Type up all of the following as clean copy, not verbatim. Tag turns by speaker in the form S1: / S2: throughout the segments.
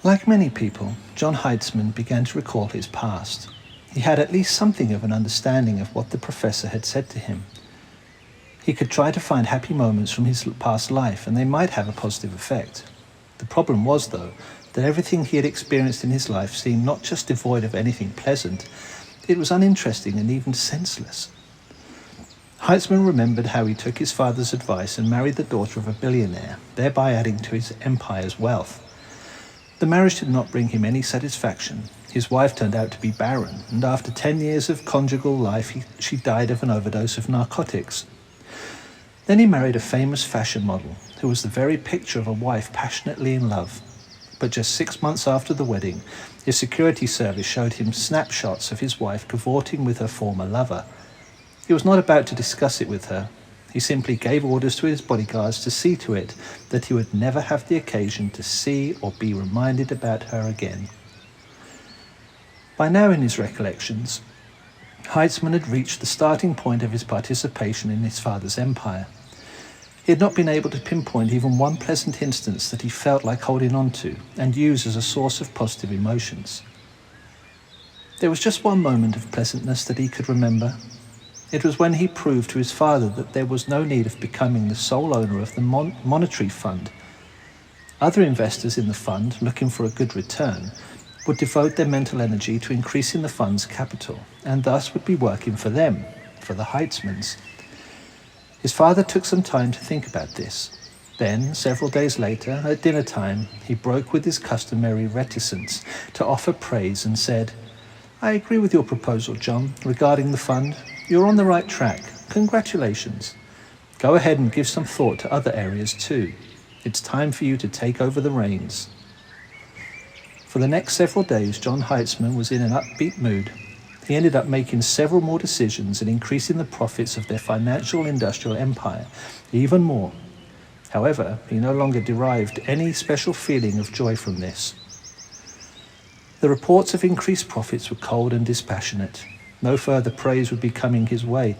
S1: Like many people, John Heitzman began to recall his past. He had at least something of an understanding of what the professor had said to him. He could try to find happy moments from his past life, and they might have a positive effect. The problem was, though, that everything he had experienced in his life seemed not just devoid of anything pleasant, it was uninteresting and even senseless. Heitzman remembered how he took his father's advice and married the daughter of a billionaire, thereby adding to his empire's wealth. The marriage did not bring him any satisfaction. His wife turned out to be barren, and after 10 years of conjugal life, she died of an overdose of narcotics. Then he married a famous fashion model, who was the very picture of a wife passionately in love. But just 6 months after the wedding, his security service showed him snapshots of his wife cavorting with her former lover. He was not about to discuss it with her. He simply gave orders to his bodyguards to see to it that he would never have the occasion to see or be reminded about her again. By now in his recollections, Heitzman had reached the starting point of his participation in his father's empire. He had not been able to pinpoint even one pleasant instance that he felt like holding on to and use as a source of positive emotions. There was just one moment of pleasantness that he could remember. It was when he proved to his father that there was no need of becoming the sole owner of the monetary fund. Other investors in the fund, looking for a good return, would devote their mental energy to increasing the fund's capital, and thus would be working for them, for the Heitzmans. His father took some time to think about this. Then, several days later, at dinner time, he broke with his customary reticence to offer praise and said, "I agree with your proposal, John, regarding the fund. You're on the right track. Congratulations. Go ahead and give some thought to other areas too. It's time for you to take over the reins." For the next several days, John Heitzman was in an upbeat mood. He ended up making several more decisions and increasing the profits of their financial industrial empire even more. However, he no longer derived any special feeling of joy from this. The reports of increased profits were cold and dispassionate. No further praise would be coming his way.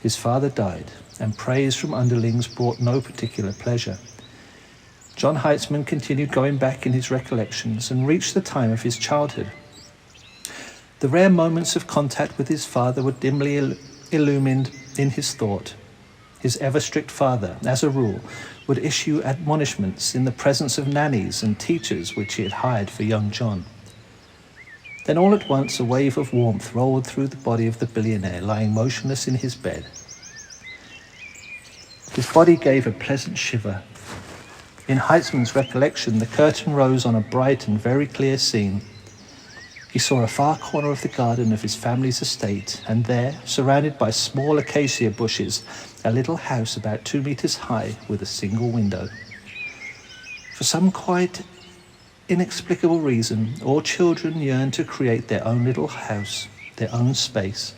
S1: His father died, and praise from underlings brought no particular pleasure. John Heitzman continued going back in his recollections and reached the time of his childhood. The rare moments of contact with his father were dimly illumined in his thought. His ever-strict father, as a rule, would issue admonishments in the presence of nannies and teachers which he had hired for young John. Then all at once a wave of warmth rolled through the body of the billionaire lying motionless in his bed. His body gave a pleasant shiver. In Heitzman's recollection, the curtain rose on a bright and very clear scene. He saw a far corner of the garden of his family's estate, and there, surrounded by small acacia bushes, a little house about 2 meters high with a single window. For some quite inexplicable reason, all children yearn to create their own little house, their own space.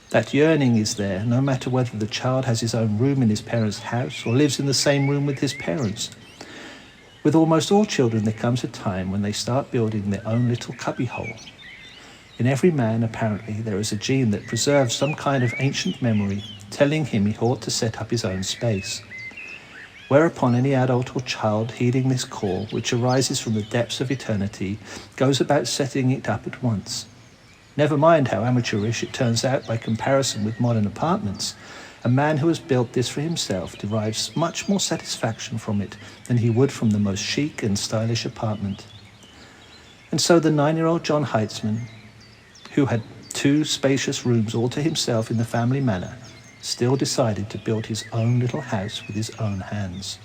S1: That yearning is there no matter whether the child has his own room in his parents' house or lives in the same room with his parents. With almost all children, there comes a time when they start building their own little cubbyhole. In every man, apparently, there is a gene that preserves some kind of ancient memory, telling him he ought to set up his own space. Whereupon any adult or child heeding this call, which arises from the depths of eternity, goes about setting it up at once. Never mind how amateurish it turns out by comparison with modern apartments. A man who has built this for himself derives much more satisfaction from it than he would from the most chic and stylish apartment. And so the 9-year-old John Heitzman, who had 2 spacious rooms all to himself in the family manor, still decided to build his own little house with his own hands.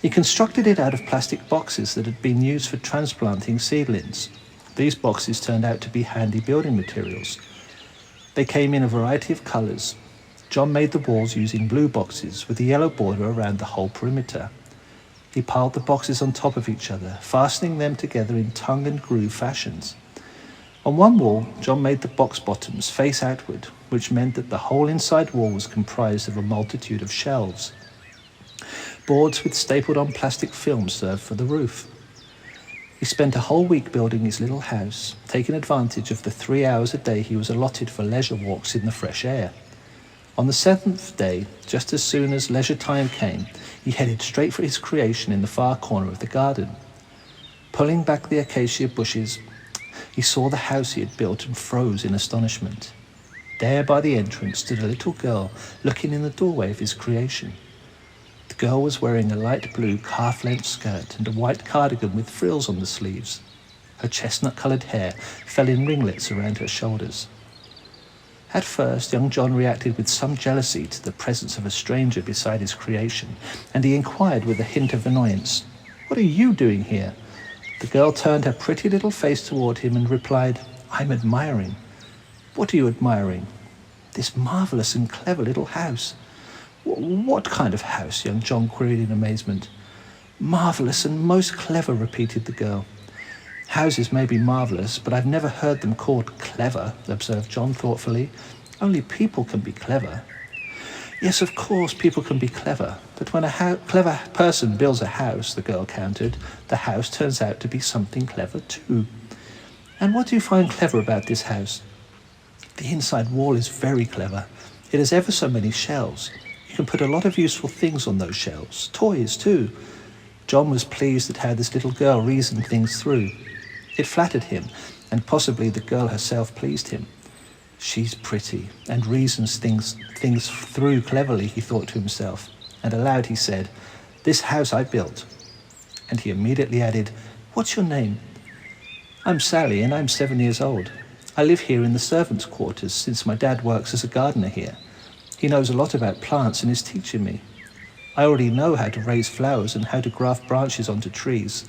S1: He constructed it out of plastic boxes that had been used for transplanting seedlings. These boxes turned out to be handy building materials. They came in a variety of colours. John made the walls using blue boxes with a yellow border around the whole perimeter. He piled the boxes on top of each other, fastening them together in tongue and groove fashions. On one wall, John made the box bottoms face outward, which meant that the whole inside wall was comprised of a multitude of shelves. Boards with stapled-on plastic film served for the roof. He spent a whole week building his little house, taking advantage of the 3 hours a day he was allotted for leisure walks in the fresh air. On the 7th day, just as soon as leisure time came, he headed straight for his creation in the far corner of the garden. Pulling back the acacia bushes, he saw the house he had built and froze in astonishment. There by the entrance stood a little girl looking in the doorway of his creation. The girl was wearing a light blue calf-length skirt and a white cardigan with frills on the sleeves. Her chestnut-coloured hair fell in ringlets around her shoulders. At first, young John reacted with some jealousy to the presence of a stranger beside his creation, and he inquired with a hint of annoyance, "What are you doing here?" The girl turned her pretty little face toward him and replied, "I'm admiring." "What are you admiring?" "This marvellous and clever little house." What kind of house?" young John queried in amazement. "Marvellous and most clever," repeated the girl. "Houses may be marvellous, but I've never heard them called clever," observed John thoughtfully. "Only people can be clever." "Yes, of course, people can be clever, but when a clever person builds a house," the girl countered, "the house turns out to be something clever too." "And what do you find clever about this house?" "The inside wall is very clever. It has ever so many shelves. You can put a lot of useful things on those shelves, toys too." John was pleased at how this little girl reasoned things through. It flattered him, and possibly the girl herself pleased him. "She's pretty and reasons things through cleverly," he thought to himself, and aloud he said, "This house I built." And he immediately added, "What's your name?" "I'm Sally, and I'm 7 years old. I live here in the servants' quarters since my dad works as a gardener here. He knows a lot about plants and is teaching me. I already know how to raise flowers and how to graft branches onto trees.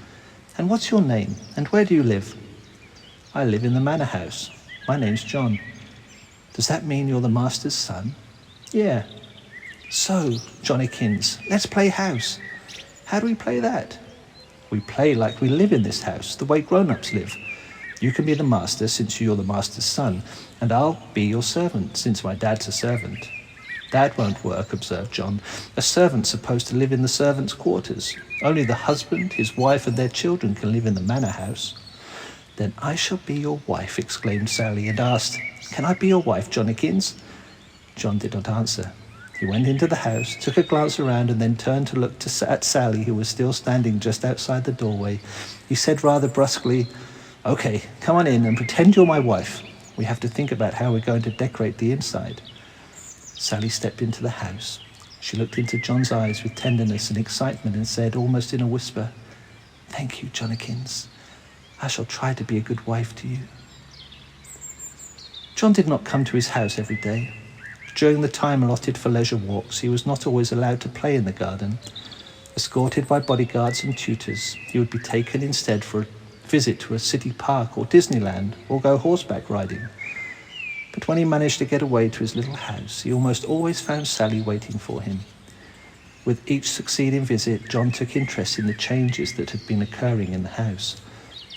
S1: And what's your name, and where do you live?" "I live in the manor house. My name's John." "Does that mean you're the master's son?" "Yeah." "So, Johnnykins, let's play house." "How do we play that?" "We play like we live in this house, the way grown-ups live. You can be the master since you're the master's son, and I'll be your servant since my dad's a servant." "That won't work," observed John. "A servant's supposed to live in the servants' quarters. Only the husband, his wife, and their children can live in the manor house." "Then I shall be your wife," exclaimed Sally, and asked, "Can I be your wife, Johnnykins?" John did not answer. He went into the house, took a glance around, and then turned to look at Sally, who was still standing just outside the doorway. He said rather brusquely, "Okay, come on in and pretend you're my wife. We have to think about how we're going to decorate the inside." Sally stepped into the house. She looked into John's eyes with tenderness and excitement and said, almost in a whisper, "Thank you, Johnnykins. I shall try to be a good wife to you." John did not come to his house every day. During the time allotted for leisure walks, he was not always allowed to play in the garden. Escorted by bodyguards and tutors, he would be taken instead for a visit to a city park or Disneyland, or go horseback riding. But when he managed to get away to his little house, he almost always found Sally waiting for him. With each succeeding visit, John took interest in the changes that had been occurring in the house.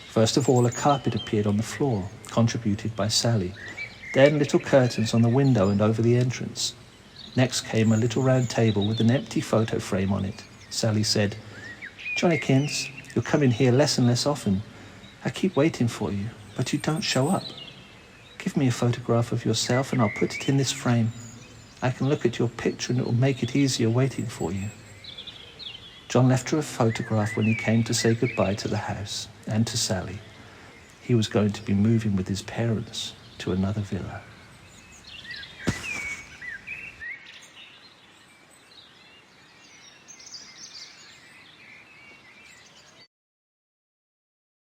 S1: First of all, a carpet appeared on the floor, contributed by Sally. Then little curtains on the window and over the entrance. Next came a little round table with an empty photo frame on it. Sally said, "Johnnykins, you're coming here less and less often. I keep waiting for you, but you don't show up. Give me a photograph of yourself and I'll put it in this frame. I can look at your picture and it will make it easier waiting for you." John left her a photograph when he came to say goodbye to the house and to Sally. He was going to be moving with his parents to another villa.